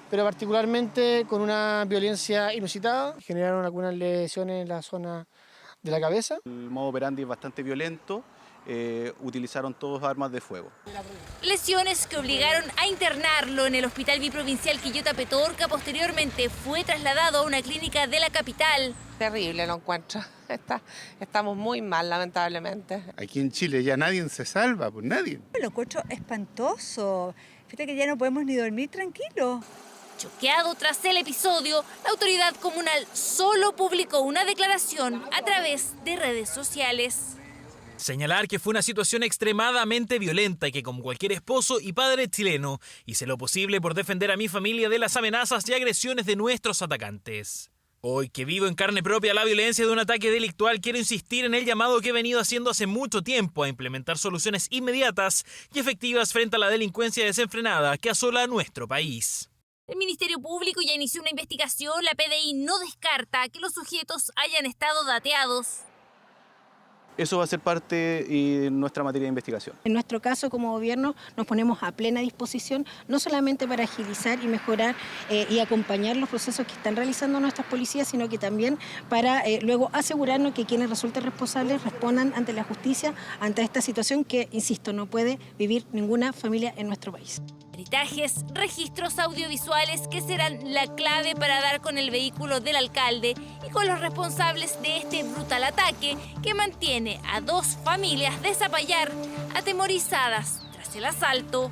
pero particularmente con una violencia inusitada. Generaron algunas lesiones en la zona de la cabeza. El modo operandi es bastante violento, utilizaron todos armas de fuego. Lesiones que obligaron a internarlo en el Hospital Biprovincial Quillota Petorca. Posteriormente fue trasladado a una clínica de la capital. Terrible lo encuentro. Estamos muy mal, lamentablemente. Aquí en Chile ya nadie se salva, pues nadie. Lo encuentro espantoso. Fíjate que ya no podemos ni dormir tranquilos. Choqueado tras el episodio, la autoridad comunal solo publicó una declaración a través de redes sociales. Señalar que fue una situación extremadamente violenta y que como cualquier esposo y padre chileno hice lo posible por defender a mi familia de las amenazas y agresiones de nuestros atacantes. Hoy que vivo en carne propia la violencia de un ataque delictual, quiero insistir en el llamado que he venido haciendo hace mucho tiempo a implementar soluciones inmediatas y efectivas frente a la delincuencia desenfrenada que asola a nuestro país. El Ministerio Público ya inició una investigación. La PDI no descarta que los sujetos hayan estado dateados. Eso va a ser parte de nuestra materia de investigación. En nuestro caso, como gobierno, nos ponemos a plena disposición, no solamente para agilizar y mejorar y acompañar los procesos que están realizando nuestras policías, sino que también para luego asegurarnos que quienes resulten responsables respondan ante la justicia, ante esta situación que, insisto, no puede vivir ninguna familia en nuestro país. Peritajes, registros audiovisuales que serán la clave para dar con el vehículo del alcalde y con los responsables de este brutal ataque que mantiene a 2 familias de Zapallar atemorizadas tras el asalto.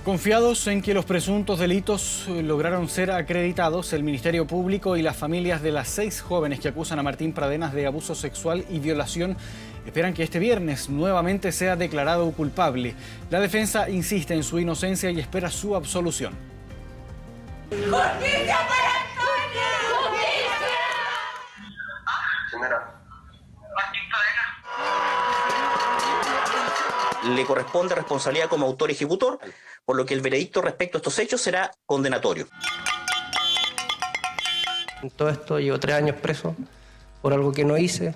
Confiados en que los presuntos delitos lograron ser acreditados, el Ministerio Público y las familias de las 6 jóvenes que acusan a Martín Pradenas de abuso sexual y violación esperan que este viernes nuevamente sea declarado culpable. La defensa insiste en su inocencia y espera su absolución. ¡Justicia para Antonio! ¡Justicia! Señora. Le corresponde responsabilidad como autor ejecutor, por lo que el veredicto respecto a estos hechos será condenatorio. En todo esto llevo 3 años preso por algo que no hice.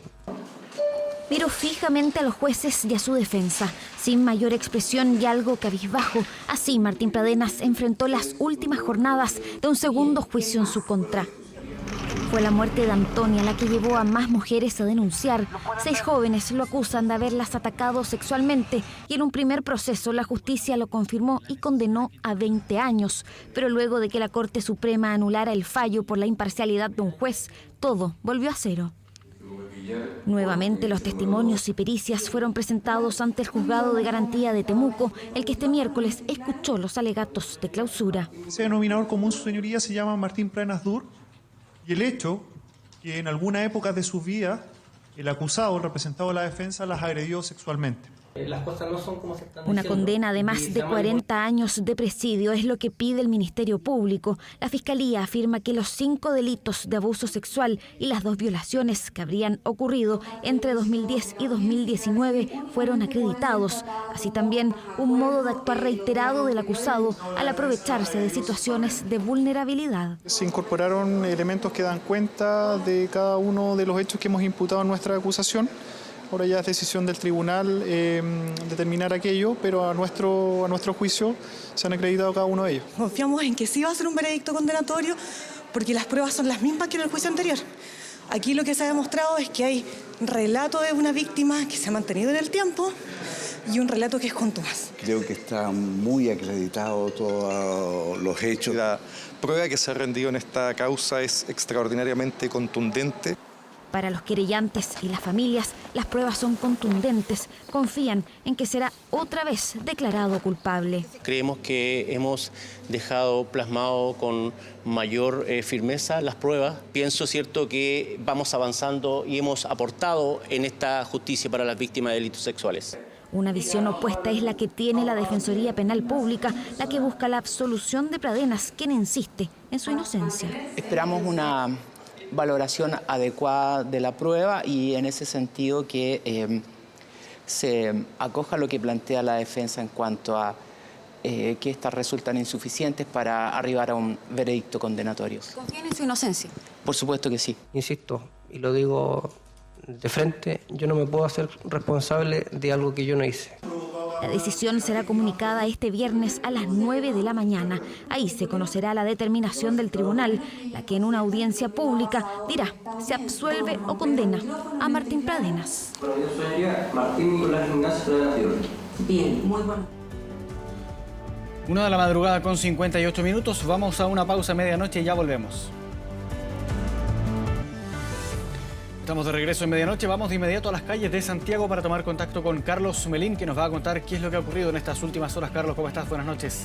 Miró fijamente a los jueces y a su defensa, sin mayor expresión y algo cabizbajo. Así, Martín Pradenas enfrentó las últimas jornadas de un segundo juicio en su contra. Fue la muerte de Antonia la que llevó a más mujeres a denunciar. 6 jóvenes lo acusan de haberlas atacado sexualmente y en un primer proceso la justicia lo confirmó y condenó a 20 años. Pero luego de que la Corte Suprema anulara el fallo por la imparcialidad de un juez, todo volvió a cero. Nuevamente los testimonios y pericias fueron presentados ante el Juzgado de Garantía de Temuco, el que este miércoles escuchó los alegatos de clausura. Ese denominador común, su señoría, se llama Martín Pradenas Dur, y el hecho que en alguna época de su vida el acusado, el representado de la defensa, las agredió sexualmente. Las cosas no son como se están Una diciendo. condena de más de 40 años de presidio es lo que pide el Ministerio Público. La Fiscalía afirma que los 5 delitos de abuso sexual y las 2 violaciones que habrían ocurrido entre 2010 y 2019 fueron acreditados. Así también un modo de actuar reiterado del acusado al aprovecharse de situaciones de vulnerabilidad. Se incorporaron elementos que dan cuenta de cada uno de los hechos que hemos imputado en nuestra acusación. Ahora ya es decisión del tribunal determinar aquello, pero a nuestro juicio se han acreditado cada uno de ellos. Confiamos en que sí va a ser un veredicto condenatorio porque las pruebas son las mismas que en el juicio anterior. Aquí lo que se ha demostrado es que hay relato de una víctima que se ha mantenido en el tiempo y un relato que es contumaz. Creo que está muy acreditado todos los hechos. La prueba que se ha rendido en esta causa es extraordinariamente contundente. Para los querellantes y las familias, las pruebas son contundentes. Confían en que será otra vez declarado culpable. Creemos que hemos dejado plasmado con mayor firmeza las pruebas. Pienso, cierto, que vamos avanzando y hemos aportado en esta justicia para las víctimas de delitos sexuales. Una visión opuesta es la que tiene la Defensoría Penal Pública, la que busca la absolución de Pradenas, quien insiste en su inocencia. Esperamos una valoración adecuada de la prueba y en ese sentido que se acoja lo que plantea la defensa en cuanto a que estas resultan insuficientes para arribar a un veredicto condenatorio. ¿Confían en su inocencia? Por supuesto que sí. Insisto, y lo digo de frente, yo no me puedo hacer responsable de algo que yo no hice. La decisión será comunicada este viernes a las 9 de la mañana. Ahí se conocerá la determinación del tribunal, la que en una audiencia pública dirá si absuelve o condena a Martín Pradenas. Bueno, yo soy Martín Nicolás Ignacio Pradenas. Bien, muy bueno. 1 de la madrugada con 58 minutos. Vamos a una pausa a medianoche y ya volvemos. Estamos de regreso en medianoche. Vamos de inmediato a las calles de Santiago para tomar contacto con Carlos Melín, que nos va a contar qué es lo que ha ocurrido en estas últimas horas. Carlos, ¿cómo estás? Buenas noches.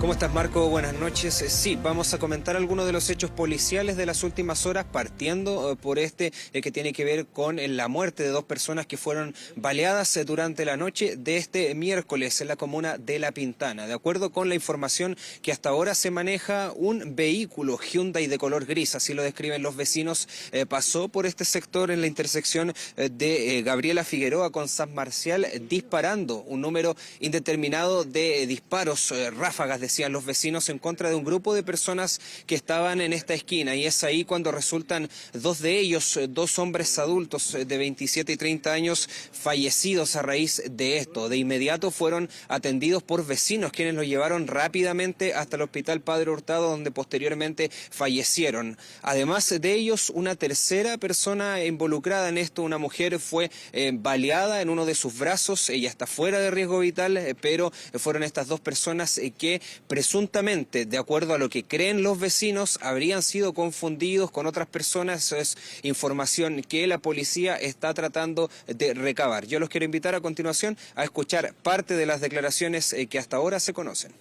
¿Cómo estás, Marco? Buenas noches. Sí, vamos a comentar algunos de los hechos policiales de las últimas horas, partiendo por el que tiene que ver con la muerte de 2 personas que fueron baleadas durante la noche de este miércoles en la comuna de La Pintana. De acuerdo con la información que hasta ahora se maneja, un vehículo Hyundai de color gris, así lo describen los vecinos, pasó por este sector en la intersección de Gabriela Figueroa con San Marcial, disparando un número indeterminado de disparos, ráfagas de decían los vecinos, en contra de un grupo de personas que estaban en esta esquina. Y es ahí cuando resultan dos de ellos, dos hombres adultos de 27 y 30 años, fallecidos a raíz de esto. De inmediato fueron atendidos por vecinos, quienes los llevaron rápidamente hasta el Hospital Padre Hurtado, donde posteriormente fallecieron. Además de ellos, una tercera persona involucrada en esto, una mujer, fue baleada en uno de sus brazos. Ella está fuera de riesgo vital, pero fueron estas dos personas que presuntamente, de acuerdo a lo que creen los vecinos, habrían sido confundidos con otras personas. Eso es información que la policía está tratando de recabar. Yo los quiero invitar a continuación a escuchar parte de las declaraciones que hasta ahora se conocen.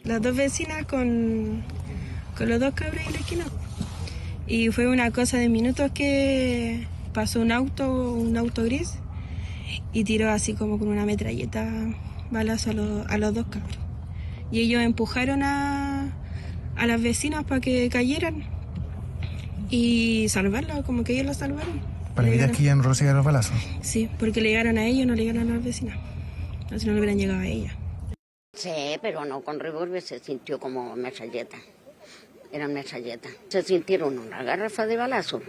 Las dos vecinas con los dos cabros en la esquina. Y fue una cosa de minutos que pasó un auto gris, y tiró así como con una metralleta balazo a los dos cabros. Y ellos empujaron a las vecinas para que cayeran y salvarlas, como que ellos las salvaron. ¿Para evitar que ya no reciban los balazos? Sí, porque le llegaron a ellos, no le llegaron a las vecinas. Así no le hubieran llegado a ellas. Sí, pero no, con revólver se sintió como metralleta. Eran metralletas. Se sintieron una garrafa de balazos.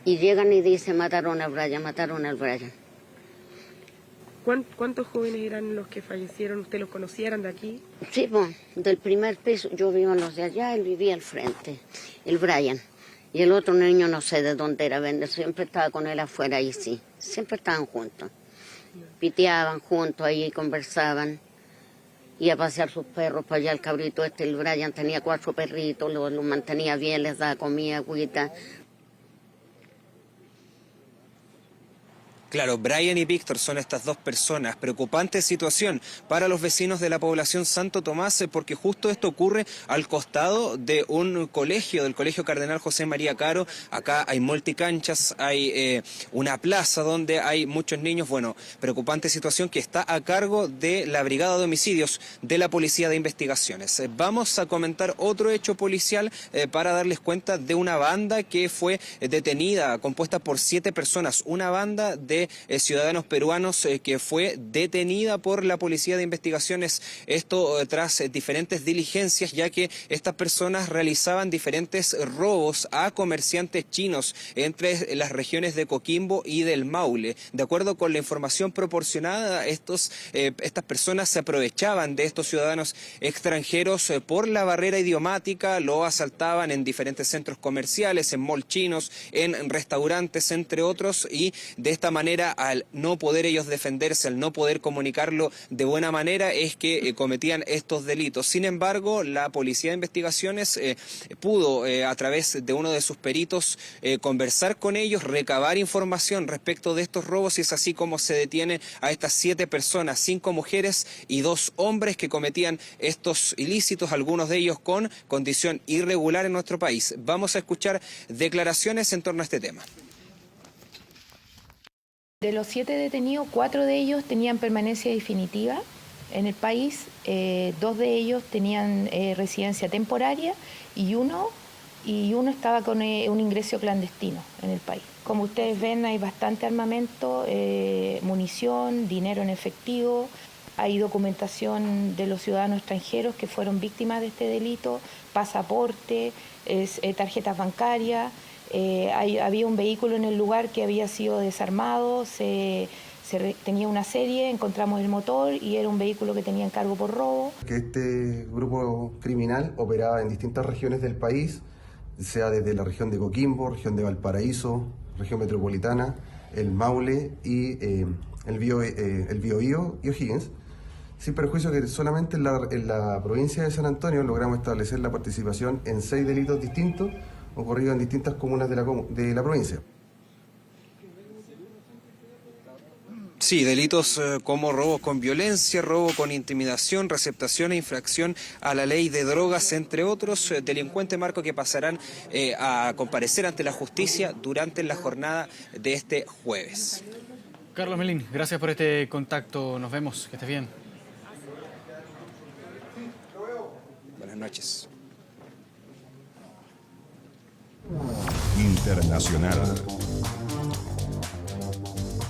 Y llegan y dicen, mataron al Brian, mataron al Brian. ¿Cuántos jóvenes eran los que fallecieron? ¿Usted los conocieran de aquí? Sí, pues, del primer piso. Yo vivo en los de allá, él vivía al frente, el Brian. Y el otro niño no sé de dónde era, siempre estaba con él afuera y sí. Siempre estaban juntos. Piteaban juntos ahí, conversaban. Y a pasear sus perros para allá, el cabrito el Brian tenía 4 perritos, los mantenía bien, les daba comida, agüita. Claro, Brian y Víctor son estas dos personas. Preocupante situación para los vecinos de la población Santo Tomás, porque justo esto ocurre al costado de un colegio, del Colegio Cardenal José María Caro. Acá hay multicanchas, hay una plaza donde hay muchos niños. Bueno, preocupante situación que está a cargo de la Brigada de Homicidios de la Policía de Investigaciones. Vamos a comentar otro hecho policial para darles cuenta de una banda que fue detenida, compuesta por 7 personas, una banda de ciudadanos peruanos que fue detenida por la Policía de Investigaciones, esto tras diferentes diligencias, ya que estas personas realizaban diferentes robos a comerciantes chinos entre las regiones de Coquimbo y del Maule. De acuerdo con la información proporcionada, estas personas se aprovechaban de estos ciudadanos extranjeros por la barrera idiomática, lo asaltaban en diferentes centros comerciales, en mall chinos, en restaurantes, entre otros, y de esta manera, al no poder ellos defenderse, al no poder comunicarlo de buena manera, es que cometían estos delitos. Sin embargo, la Policía de Investigaciones pudo, a través de uno de sus peritos, conversar con ellos, recabar información respecto de estos robos, y es así como se detiene a estas 7 personas, 5 mujeres y 2 hombres que cometían estos ilícitos, algunos de ellos con condición irregular en nuestro país. Vamos a escuchar declaraciones en torno a este tema. De los 7 detenidos, 4 de ellos tenían permanencia definitiva en el país, 2 de ellos tenían residencia temporaria y uno estaba con un ingreso clandestino en el país. Como ustedes ven, hay bastante armamento, munición, dinero en efectivo, hay documentación de los ciudadanos extranjeros que fueron víctimas de este delito, pasaporte, tarjetas bancarias. Había un vehículo en el lugar que había sido desarmado, tenía una serie, encontramos el motor y era un vehículo que tenía encargo por robo. Que este grupo criminal operaba en distintas regiones del país, sea desde la región de Coquimbo, región de Valparaíso, región metropolitana, el Maule y el Biobío y O'Higgins, sin perjuicio que solamente en la provincia de San Antonio logramos establecer la participación en 6 delitos distintos ocurrido en distintas comunas de la provincia. Sí, delitos como robo con violencia, robo con intimidación, receptación e infracción a la ley de drogas, entre otros delincuentes, Marco, que pasarán a comparecer ante la justicia durante la jornada de este jueves. Carlos Melín, gracias por este contacto. Nos vemos. Que estés bien. Buenas noches. Internacional.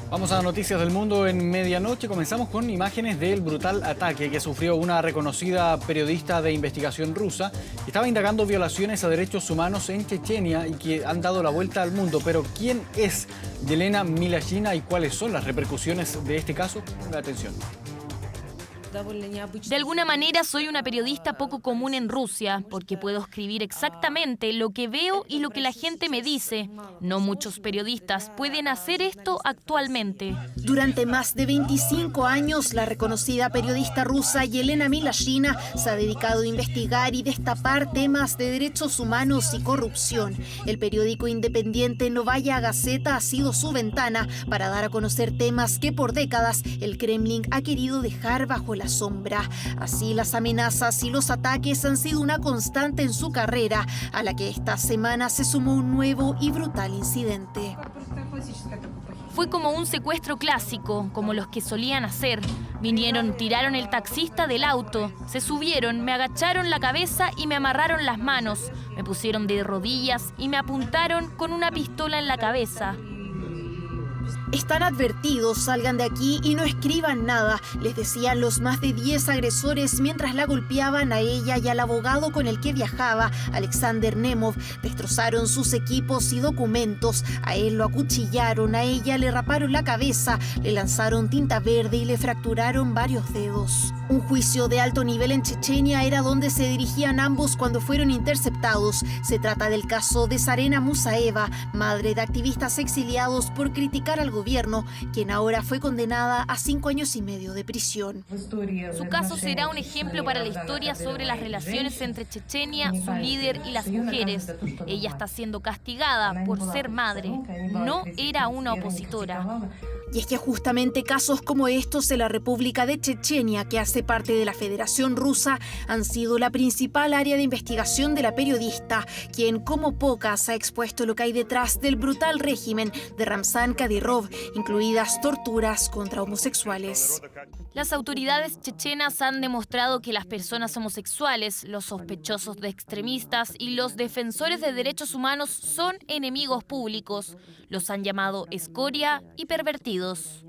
Vamos a noticias del mundo en medianoche. Comenzamos con imágenes del brutal ataque que sufrió una reconocida periodista de investigación rusa que estaba indagando violaciones a derechos humanos en Chechenia y que han dado la vuelta al mundo. Pero ¿quién es Yelena Milashina y cuáles son las repercusiones de este caso? Ponga atención. De alguna manera soy una periodista poco común en Rusia, porque puedo escribir exactamente lo que veo y lo que la gente me dice. No muchos periodistas pueden hacer esto actualmente. Durante más de 25 años, la reconocida periodista rusa Yelena Milashina se ha dedicado a investigar y destapar temas de derechos humanos y corrupción. El periódico independiente Novaya Gazeta ha sido su ventana para dar a conocer temas que por décadas el Kremlin ha querido dejar bajo la sombra. Así, las amenazas y los ataques han sido una constante en su carrera, a la que esta semana se sumó un nuevo y brutal incidente. Fue como un secuestro clásico, como los que solían hacer. Vinieron, tiraron el taxista del auto, se subieron, me agacharon la cabeza y me amarraron las manos. Me pusieron de rodillas y me apuntaron con una pistola en la cabeza. Están advertidos, salgan de aquí y no escriban nada, les decían los más de 10 agresores mientras la golpeaban a ella y al abogado con el que viajaba, Alexander Nemov. Destrozaron sus equipos y documentos, a él lo acuchillaron, a ella le raparon la cabeza, le lanzaron tinta verde y le fracturaron varios dedos. Un juicio de alto nivel en Chechenia era donde se dirigían ambos cuando fueron interceptados. Se trata del caso de Zarena Musaeva, madre de activistas exiliados por criticar al gobierno, quien ahora fue condenada a 5 años y medio de prisión. Su caso será un ejemplo para la historia sobre las relaciones entre Chechenia, su líder y las mujeres. Ella está siendo castigada por ser madre. No era una opositora. Y es que justamente casos como estos en la República de Chechenia, que hace parte de la Federación Rusa, han sido la principal área de investigación de la periodista, quien como pocas ha expuesto lo que hay detrás del brutal régimen de Ramzan Kadyrov, incluidas torturas contra homosexuales. Las autoridades chechenas han demostrado que las personas homosexuales, los sospechosos de extremistas y los defensores de derechos humanos son enemigos públicos. Los han llamado escoria y pervertidos.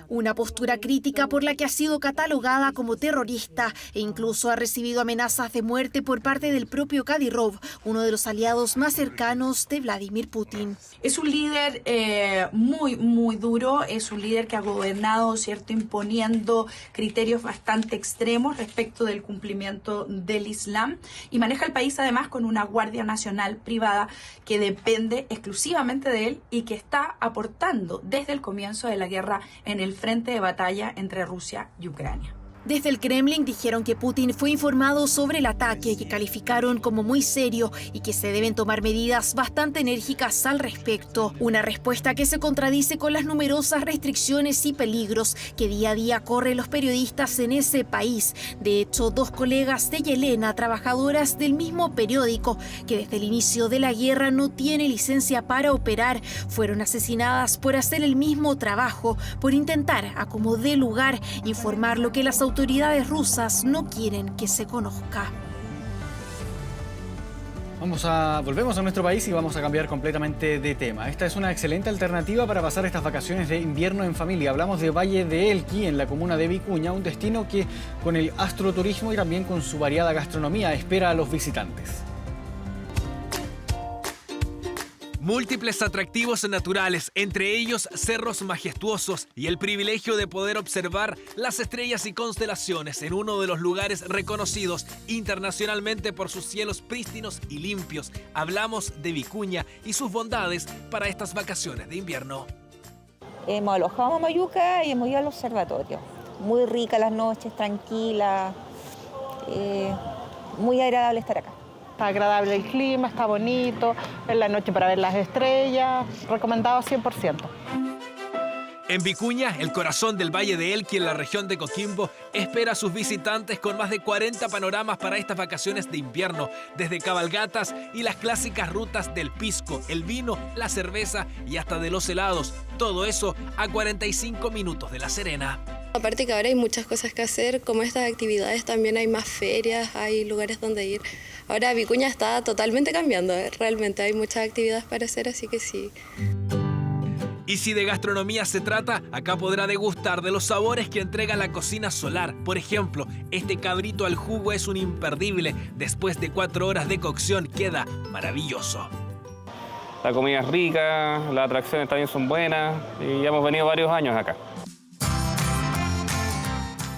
Una postura crítica por la que ha sido catalogada como terrorista e incluso ha recibido amenazas de muerte por parte del propio Kadyrov, uno de los aliados más cercanos de Vladimir Putin. Es un líder muy duro, es un líder que ha gobernado, ¿cierto?, imponiendo criterios bastante extremos respecto del cumplimiento del Islam y maneja el país además con una Guardia Nacional privada que depende exclusivamente de él y que está aportando desde el comienzo de la guerra en el frente de batalla entre Rusia y Ucrania. Desde el Kremlin dijeron que Putin fue informado sobre el ataque, que calificaron como muy serio y que se deben tomar medidas bastante enérgicas al respecto. Una respuesta que se contradice con las numerosas restricciones y peligros que día a día corren los periodistas en ese país. De hecho, 2 colegas de Yelena, trabajadoras del mismo periódico, que desde el inicio de la guerra no tiene licencia para operar, fueron asesinadas por hacer el mismo trabajo, por intentar, a como dé lugar, informar lo que las autoridades rusas no quieren que se conozca. Volvemos a nuestro país y vamos a cambiar completamente de tema. Esta es una excelente alternativa para pasar estas vacaciones de invierno en familia. Hablamos de Valle de Elqui, en la comuna de Vicuña, un destino que con el astroturismo y también con su variada gastronomía espera a los visitantes. Múltiples atractivos naturales, entre ellos cerros majestuosos y el privilegio de poder observar las estrellas y constelaciones en uno de los lugares reconocidos internacionalmente por sus cielos prístinos y limpios. Hablamos de Vicuña y sus bondades para estas vacaciones de invierno. Hemos alojado a Mayuca y hemos ido al observatorio. Muy rica las noches, tranquila, muy agradable estar acá. Está agradable el clima, está bonito, en la noche para ver las estrellas, recomendado 100%. En Vicuña, el corazón del Valle de Elqui, en la región de Coquimbo, espera a sus visitantes con más de 40 panoramas para estas vacaciones de invierno, desde cabalgatas y las clásicas rutas del pisco, el vino, la cerveza y hasta de los helados. Todo eso a 45 minutos de La Serena. Aparte que ahora hay muchas cosas que hacer, como estas actividades también hay más ferias, hay lugares donde ir. Ahora Vicuña está totalmente cambiando, realmente hay muchas actividades para hacer, así que sí. Y si de gastronomía se trata, acá podrá degustar de los sabores que entrega la cocina solar. Por ejemplo, este cabrito al jugo es un imperdible. Después de 4 horas de cocción queda maravilloso. La comida es rica, las atracciones también son buenas y ya hemos venido varios años acá.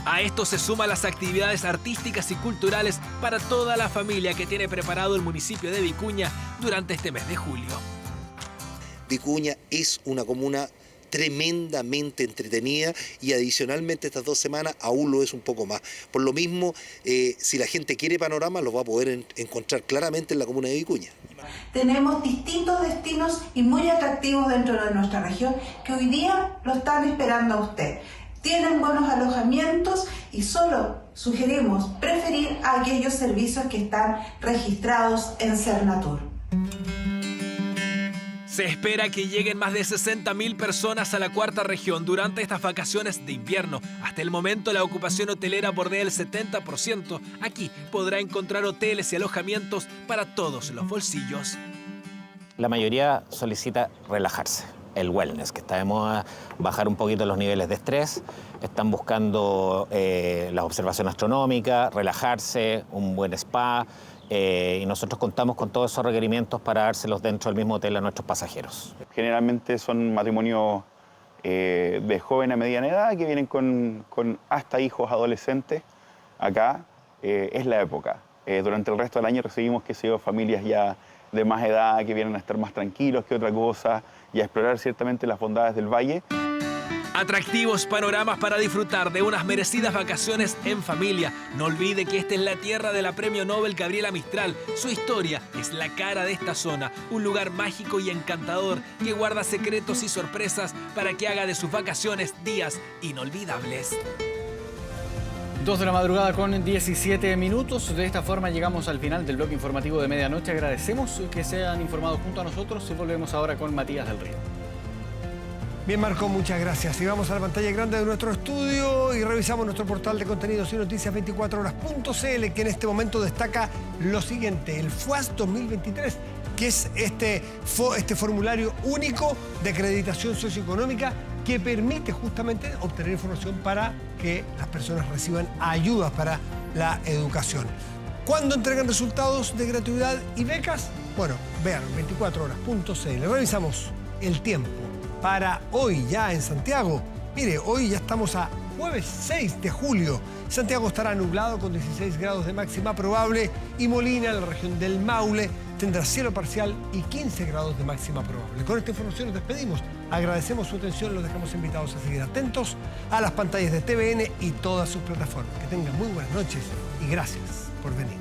A esto se suman las actividades artísticas y culturales para toda la familia que tiene preparado el municipio de Vicuña durante este mes de julio. Vicuña es una comuna tremendamente entretenida y adicionalmente estas 2 semanas aún lo es un poco más. Por lo mismo, si la gente quiere panorama, lo va a poder encontrar claramente en la comuna de Vicuña. Tenemos distintos destinos y muy atractivos dentro de nuestra región que hoy día lo están esperando a usted. Tienen buenos alojamientos y solo sugerimos preferir a aquellos servicios que están registrados en Cernatur. Se espera que lleguen más de 60.000 personas a la cuarta región durante estas vacaciones de invierno. Hasta el momento la ocupación hotelera bordea el 70%. Aquí podrá encontrar hoteles y alojamientos para todos los bolsillos. La mayoría solicita relajarse, el wellness, que está de moda, bajar un poquito los niveles de estrés. Están buscando la observación astronómica, relajarse, un buen spa. Y nosotros contamos con todos esos requerimientos para dárselos dentro del mismo hotel a nuestros pasajeros. Generalmente son matrimonios de joven a mediana edad que vienen con hasta hijos adolescentes. Acá es la época. Durante el resto del año recibimos familias ya de más edad que vienen a estar más tranquilos que otra cosa y a explorar ciertamente las bondades del valle. Atractivos panoramas para disfrutar de unas merecidas vacaciones en familia. No olvide que esta es la tierra de la Premio Nobel Gabriela Mistral. Su historia es la cara de esta zona, un lugar mágico y encantador que guarda secretos y sorpresas para que haga de sus vacaciones días inolvidables. 2 de la madrugada con 17 minutos. De esta forma llegamos al final del bloque informativo de medianoche. Agradecemos que se hayan informado junto a nosotros y volvemos ahora con Matías del Río. Bien, Marco, muchas gracias. Y vamos a la pantalla grande de nuestro estudio y revisamos nuestro portal de contenidos y noticias 24horas.cl, que en este momento destaca lo siguiente: el FUAS 2023, que es este formulario único de acreditación socioeconómica que permite justamente obtener información para que las personas reciban ayudas para la educación. ¿Cuándo entregan resultados de gratuidad y becas? Bueno, vean, 24horas.cl. Revisamos el tiempo para hoy ya en Santiago. Mire, hoy ya estamos a jueves 6 de julio. Santiago estará nublado con 16 grados de máxima probable y Molina, la región del Maule, tendrá cielo parcial y 15 grados de máxima probable. Con esta información nos despedimos. Agradecemos su atención, los dejamos invitados a seguir atentos a las pantallas de TVN y todas sus plataformas. Que tengan muy buenas noches y gracias por venir.